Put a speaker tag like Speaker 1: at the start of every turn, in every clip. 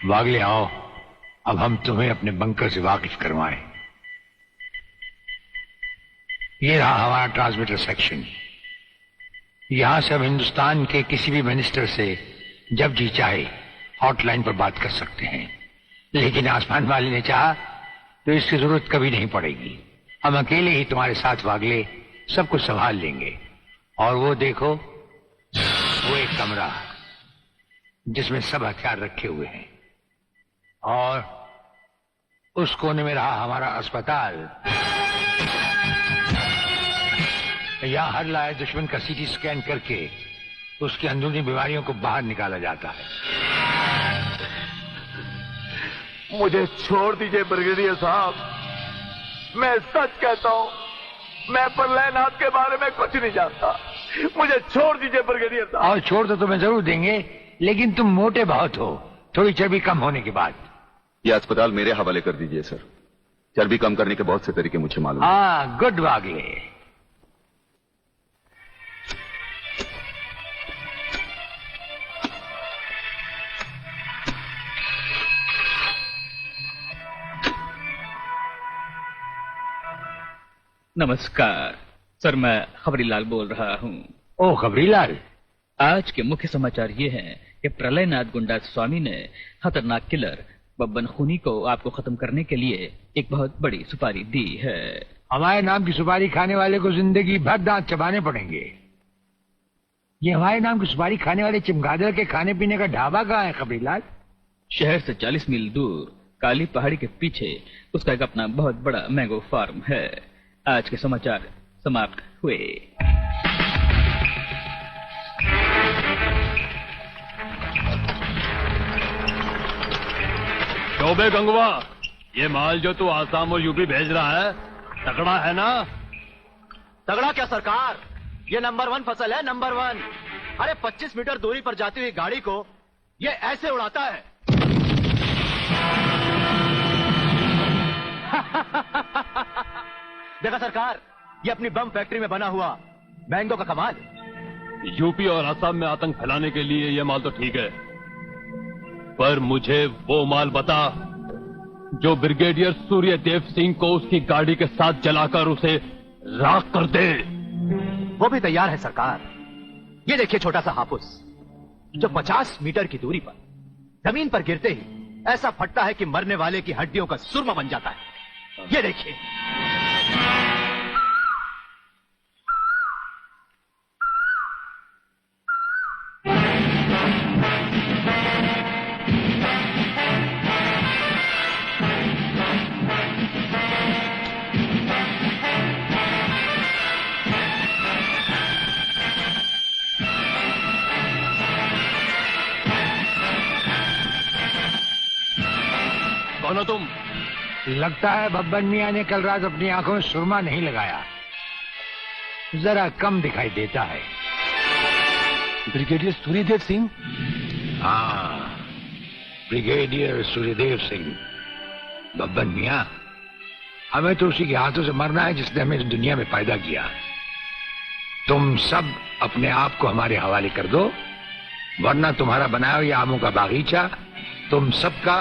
Speaker 1: वागले आओ, अब हम तुम्हें अपने बंकर से वाकिफ करवाएं। ये रहा हमारा ट्रांसमीटर सेक्शन। यहां से हम हिंदुस्तान के किसी भी मिनिस्टर से जब जी चाहे हॉटलाइन पर बात कर सकते हैं, लेकिन आसमान वाले ने चाहा तो इसकी जरूरत कभी नहीं पड़ेगी। हम अकेले ही तुम्हारे साथ वागले सब कुछ संभाल लेंगे। और वो देखो, वो एक कमरा जिसमें सब हथियार रखे हुए हैं, और उस कोने में रहा हमारा अस्पताल। यहां हर लाए दुश्मन का सीटी स्कैन करके उसकी अंदरूनी बीमारियों को बाहर निकाला जाता है।
Speaker 2: मुझे छोड़ दीजिए ब्रिगेडियर साहब, मैं सच कहता हूं, मैं प्रलयनाथ के बारे में कुछ नहीं जानता। मुझे छोड़ दीजिए ब्रिगेडियर साहब।
Speaker 1: और छोड़ तो तुम्हें जरूर देंगे, लेकिन तुम मोटे बहुत हो, थोड़ी चर्बी कम होने के बाद।
Speaker 3: ये अस्पताल मेरे हवाले कर दीजिए सर। चर्बी कम करने के बहुत से तरीके मुझे मालूम है।
Speaker 1: हाँ, गुड वागले।
Speaker 4: नमस्कार सर, मैं खबरीलाल बोल रहा हूँ।
Speaker 1: ओ खबरीलाल,
Speaker 4: आज के मुख्य समाचार ये हैं कि प्रलयनाथ गुंडा स्वामी ने खतरनाक किलर बब्बन खूनी को आपको खत्म करने के लिए एक बहुत बड़ी सुपारी दी है।
Speaker 1: हमारे नाम की सुपारी खाने वाले को जिंदगी भर दांत चबाने पड़ेंगे। ये हमारे नाम की सुपारी खाने वाले चमगादड़ के खाने पीने का ढाबा कहाँ है खबरीलाल?
Speaker 4: शहर से 40 मील दूर काली पहाड़ी के पीछे उसका एक अपना बहुत बड़ा मैंगो फार्म है। आज के समाचार समाप्त हुए।
Speaker 5: शोबे गंगवा, ये माल जो तू आसाम और यूपी भेज रहा है तगड़ा है ना?
Speaker 6: तगड़ा क्या सरकार, ये नंबर 1 फसल है, नंबर 1। अरे 25 मीटर दूरी पर जाती हुई गाड़ी को ये ऐसे उड़ाता है। देखा सरकार, ये अपनी बम फैक्ट्री में बना हुआ मैंगो का कमाल।
Speaker 5: यूपी और असम में आतंक फैलाने के लिए ये माल तो ठीक है, पर मुझे वो माल बता जो ब्रिगेडियर सूर्यदेव सिंह को उसकी गाड़ी के साथ जलाकर उसे राख कर दे।
Speaker 6: वो भी तैयार है सरकार। ये देखिए छोटा सा हापुस जो 50 मीटर की दूरी पर जमीन पर गिरते ही ऐसा फटता है कि मरने वाले की हड्डियों का सुरमा बन जाता है। ये देखिए।
Speaker 5: कौन हो तुम?
Speaker 1: लगता है बब्बन मियां ने कल रात अपनी आंखों में सुरमा नहीं लगाया, जरा कम दिखाई देता है।
Speaker 5: ब्रिगेडियर सूर्यदेव सिंह?
Speaker 1: हाँ, ब्रिगेडियर सूर्यदेव सिंह। बब्बन मियां, हमें तो उसी के हाथों से मरना है जिसने हमें इस दुनिया में पैदा किया। तुम सब अपने आप को हमारे हवाले कर दो, वरना तुम्हारा बनाया हुआ आमों का बागीचा तुम सबका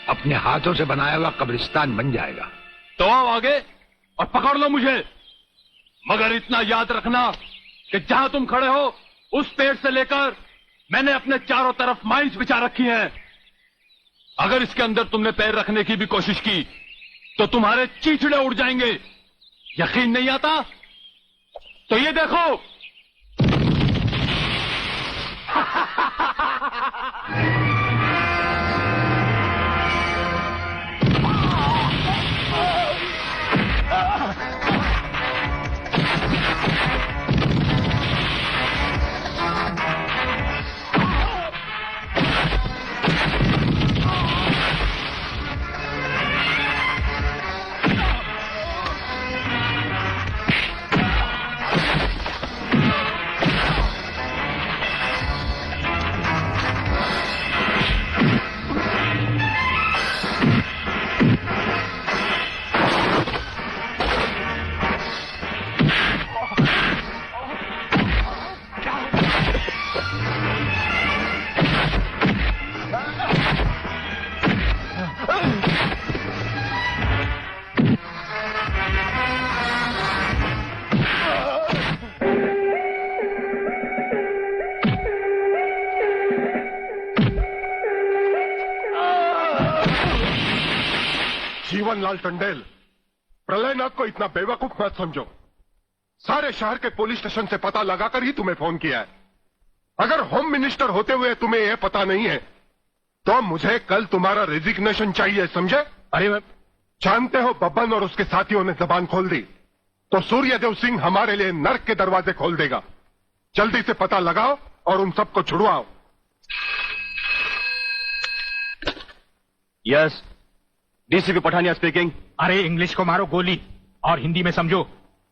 Speaker 1: अपने हाथों से बनाया हुआ कब्रिस्तान बन जाएगा।
Speaker 5: तो आओ आगे और पकड़ लो मुझे, मगर इतना याद रखना कि जहां तुम खड़े हो उस पेड़ से लेकर मैंने अपने चारों तरफ माइंस बिछा रखी हैं। अगर इसके अंदर तुमने पैर रखने की भी कोशिश की तो तुम्हारे चीचड़े उड़ जाएंगे। यकीन नहीं आता तो ये देखो।
Speaker 7: जीवनलाल टंडेल, प्रलयनाथ को इतना बेवकूफ मत समझो। सारे शहर के पुलिस स्टेशन से पता लगाकर ही तुम्हें फोन किया है। अगर होम मिनिस्टर होते हुए तुम्हें यह पता नहीं है तो मुझे कल तुम्हारा रेजिग्नेशन चाहिए, समझे?
Speaker 6: अरे मैं
Speaker 7: जानते हो, बब्बन और उसके साथियों ने जबान खोल दी तो सूर्यदेव सिंह हमारे लिए नर्क के दरवाजे खोल देगा। जल्दी से पता लगाओ और उन सबको छुड़वाओ।
Speaker 3: Yes, DCP Pathania speaking.
Speaker 6: अरे इंग्लिश को मारो गोली और हिंदी में समझो।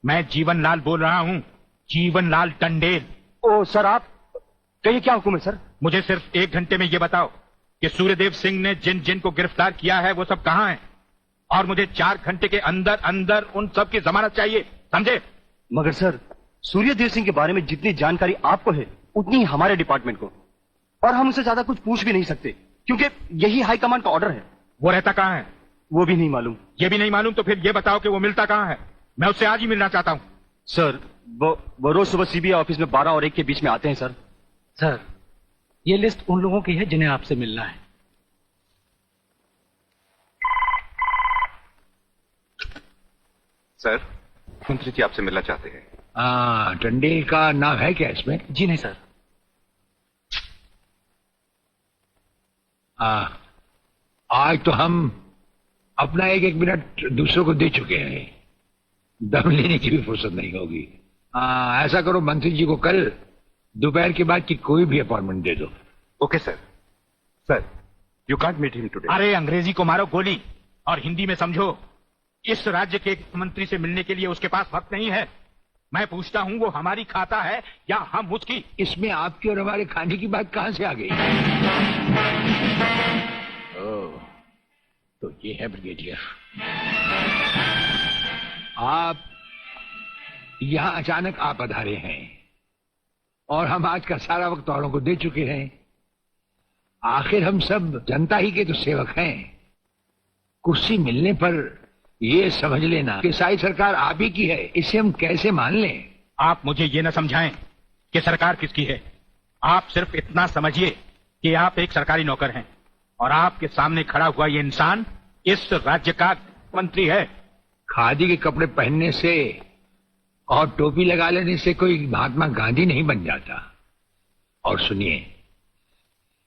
Speaker 6: मैं जीवनलाल बोल रहा हूँ, जीवनलाल टंडेल।
Speaker 3: ओ सर, आप कहिए, क्या हुक्म है सर?
Speaker 6: मुझे सिर्फ 1 घंटे में ये बताओ कि सूर्यदेव सिंह ने जिन जिन को गिरफ्तार किया है वो सब कहाँ हैं, और मुझे 4 घंटे के अंदर अंदर उन सब की जमानत चाहिए, समझे?
Speaker 3: मगर सर, सूर्यदेव सिंह के बारे में जितनी जानकारी आपको है उतनी ही हमारे डिपार्टमेंट को, और हम उसे ज्यादा कुछ पूछ भी नहीं सकते क्योंकि यही हाई कमांड का ऑर्डर है।
Speaker 6: वो रहता कहाँ है?
Speaker 3: वो भी नहीं मालूम।
Speaker 6: ये भी नहीं मालूम तो फिर ये बताओ कि वो मिलता कहाँ है? मैं उससे आज ही मिलना चाहता हूँ।
Speaker 3: सर, वो रोज सुबह सीबीआई ऑफिस में 12 और 1 के बीच में आते हैं सर।
Speaker 8: सर, ये लिस्ट उन लोगों की है जिन्हें आपसे मिलना है।
Speaker 3: सर, मंत्री जी आपसे मिलना चाहते हैं।
Speaker 1: टंडेल का नाम है क्या इसमें?
Speaker 8: जी नहीं सर।
Speaker 1: आज तो हम अपना 1-1 मिनट दूसरों को दे चुके हैं, दम लेने की भी फुर्सत नहीं होगी। ऐसा करो, मंत्री जी को कल दोपहर के बाद की कोई भी अपॉइंटमेंट दे दो।
Speaker 3: Okay sir. Sir, you can't meet him today.
Speaker 6: अरे अंग्रेजी को मारो गोली और हिंदी में समझो। इस राज्य के मंत्री से मिलने के लिए उसके पास वक्त नहीं है। मैं पूछता हूँ, वो हमारी खाता है या हम उसकी?
Speaker 1: इसमें आपकी और हमारे खाने की बात कहां से आ गई? ओह, तो ये है ब्रिगेडियर। आप यहां अचानक आप पधारे हैं और हम आज का सारा वक्त औरों को दे चुके हैं। आखिर हम सब जनता ही के तो सेवक हैं। कुर्सी मिलने पर ये समझ लेना कि सारी सरकार आप ही की है, इसे हम कैसे मान लें?
Speaker 6: आप मुझे ये न समझाएं कि सरकार किसकी है। आप सिर्फ इतना समझिए कि आप एक सरकारी नौकर हैं और आपके सामने खड़ा हुआ ये इंसान इस राज्य का मंत्री है।
Speaker 1: खादी के कपड़े पहनने से और टोपी लगा लेने से कोई महात्मा गांधी नहीं बन जाता। और सुनिए,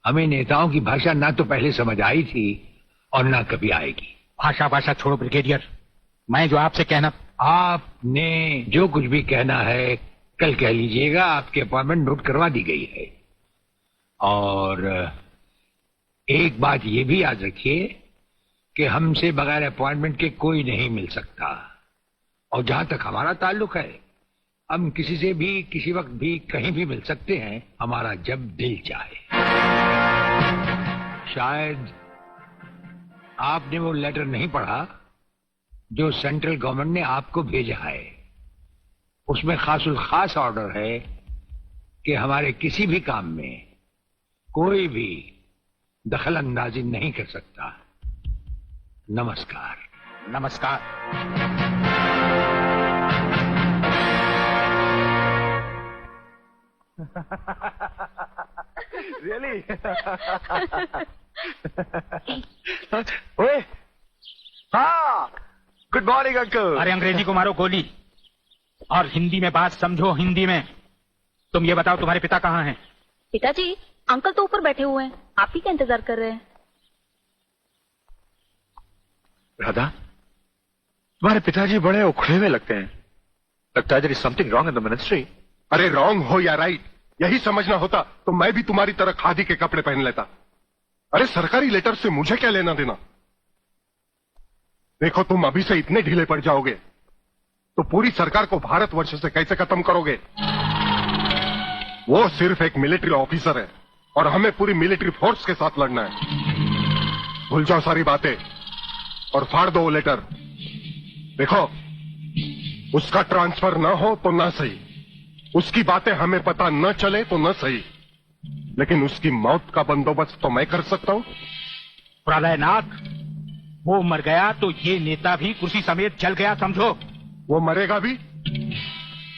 Speaker 1: हमें नेताओं की भाषा ना तो पहले समझ आई थी और ना कभी आएगी।
Speaker 6: भाषा छोड़ो ब्रिगेडियर, मैं जो आपसे कहना।
Speaker 1: आपने जो कुछ भी कहना है कल कह लीजिएगा। आपकी अपॉइंटमेंट नोट करवा दी गई है। और एक बात ये भी याद रखिए कि हमसे बगैर अपॉइंटमेंट के कोई नहीं मिल सकता। और जहां तक हमारा ताल्लुक है, हम किसी से भी किसी वक्त भी कहीं भी मिल सकते हैं, हमारा जब दिल चाहे। शायद आपने वो लेटर नहीं पढ़ा जो सेंट्रल गवर्नमेंट ने आपको भेजा है। उसमें खासुल खास ऑर्डर है कि हमारे किसी भी काम में कोई भी दखल अंदाजी नहीं कर सकता। नमस्कार।
Speaker 6: नमस्कार।
Speaker 2: रियली? ओए, हाँ, गुड मॉर्निंग अंकल।
Speaker 6: अरे अंग्रेजी को मारो गोली और हिंदी में बात समझो। हिंदी में तुम ये बताओ, तुम्हारे पिता कहाँ हैं?
Speaker 9: पिताजी, अंकल तो ऊपर बैठे हुए हैं, आप ही का इंतजार कर रहे हैं।
Speaker 2: राधा, तुम्हारे पिताजी बड़े उखड़े हुए लगते हैं। लगता है there is something wrong in the ministry.
Speaker 7: अरे रॉन्ग हो या राइट, यही समझना होता तो मैं भी तुम्हारी तरह खादी के कपड़े पहन लेता। अरे सरकारी लेटर से मुझे क्या लेना देना? देखो, तुम अभी से इतने ढीले पड़ जाओगे तो पूरी सरकार को भारतवर्ष से कैसे खत्म करोगे? वो सिर्फ एक मिलिट्री ऑफिसर है और हमें पूरी मिलिट्री फोर्स के साथ लड़ना है। भूल जाओ सारी बातें और फाड़ दो वो लेटर। देखो, उसका ट्रांसफर ना हो तो ना सही, उसकी बातें हमें पता न चले तो न सही, लेकिन उसकी मौत का बंदोबस्त तो मैं कर सकता हूं।
Speaker 6: प्रलयनाथ, वो मर गया तो ये नेता भी कुर्सी समेत जल गया, समझो।
Speaker 7: वो मरेगा भी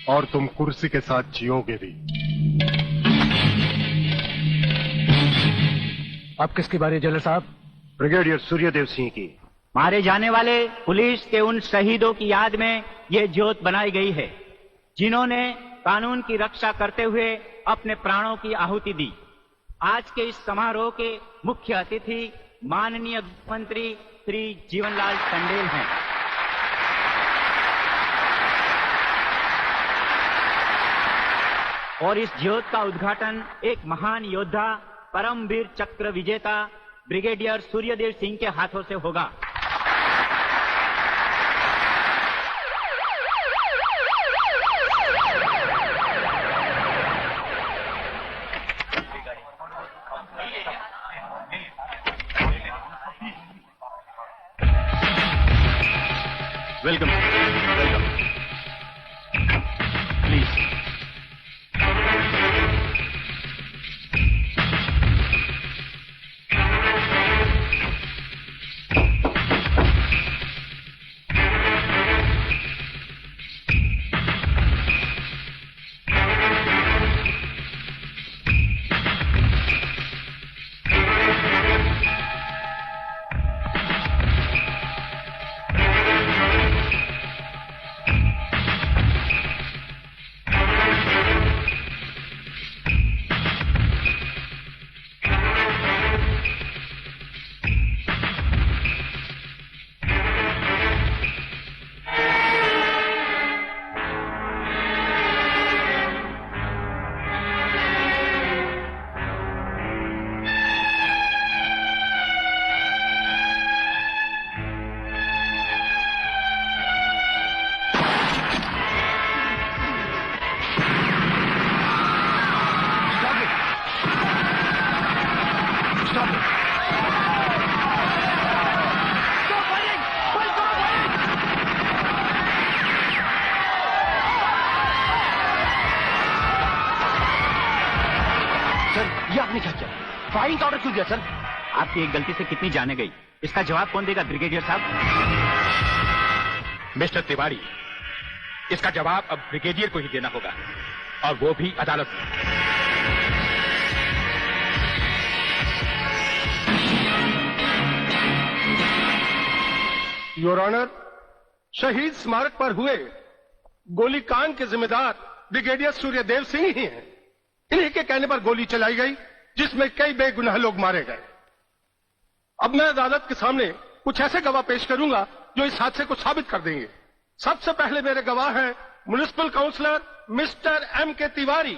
Speaker 7: और तुम कुर्सी के साथ जियोगे भी।
Speaker 8: आप किसकी बारी जनरल साहब?
Speaker 2: ब्रिगेडियर सूर्यदेव सिंह की।
Speaker 10: मारे जाने वाले पुलिस के उन शहीदों की याद में ये ज्योत बनाई गई है, जिन्होंने कानून की रक्षा करते हुए अपने प्राणों की आहुति दी। आज के इस समारोह के मुख्य अतिथि माननीय मंत्री श्री जीवनलाल टंडेल हैं। और इस ज्योत का उद्घाटन एक महान योद्धा, परमवीर चक्र विजेता ब्रिगेडियर सूर्यदेव सिंह के हाथों से होगा।
Speaker 6: Welcome, welcome. प्लीज।
Speaker 3: फायरिंग का ऑर्डर क्यों दिया सर?
Speaker 10: आपकी एक गलती से कितनी जाने गई, इसका जवाब कौन देगा ब्रिगेडियर साहब?
Speaker 6: मिस्टर तिवारी, इसका जवाब अब ब्रिगेडियर को ही देना होगा, और वो भी अदालत में।
Speaker 7: योर ऑनर, शहीद स्मारक पर हुए गोलीकांड के जिम्मेदार ब्रिगेडियर सूर्यदेव सिंह ही हैं। इन्हीं के कहने पर गोली चलाई गई, जिसमें कई बेगुनाह लोग मारे गए। अब मैं अदालत के सामने कुछ ऐसे गवाह पेश करूंगा जो इस हादसे को साबित कर देंगे। सबसे पहले मेरे गवाह हैं municipal counsellor mister M.K. Tiwari.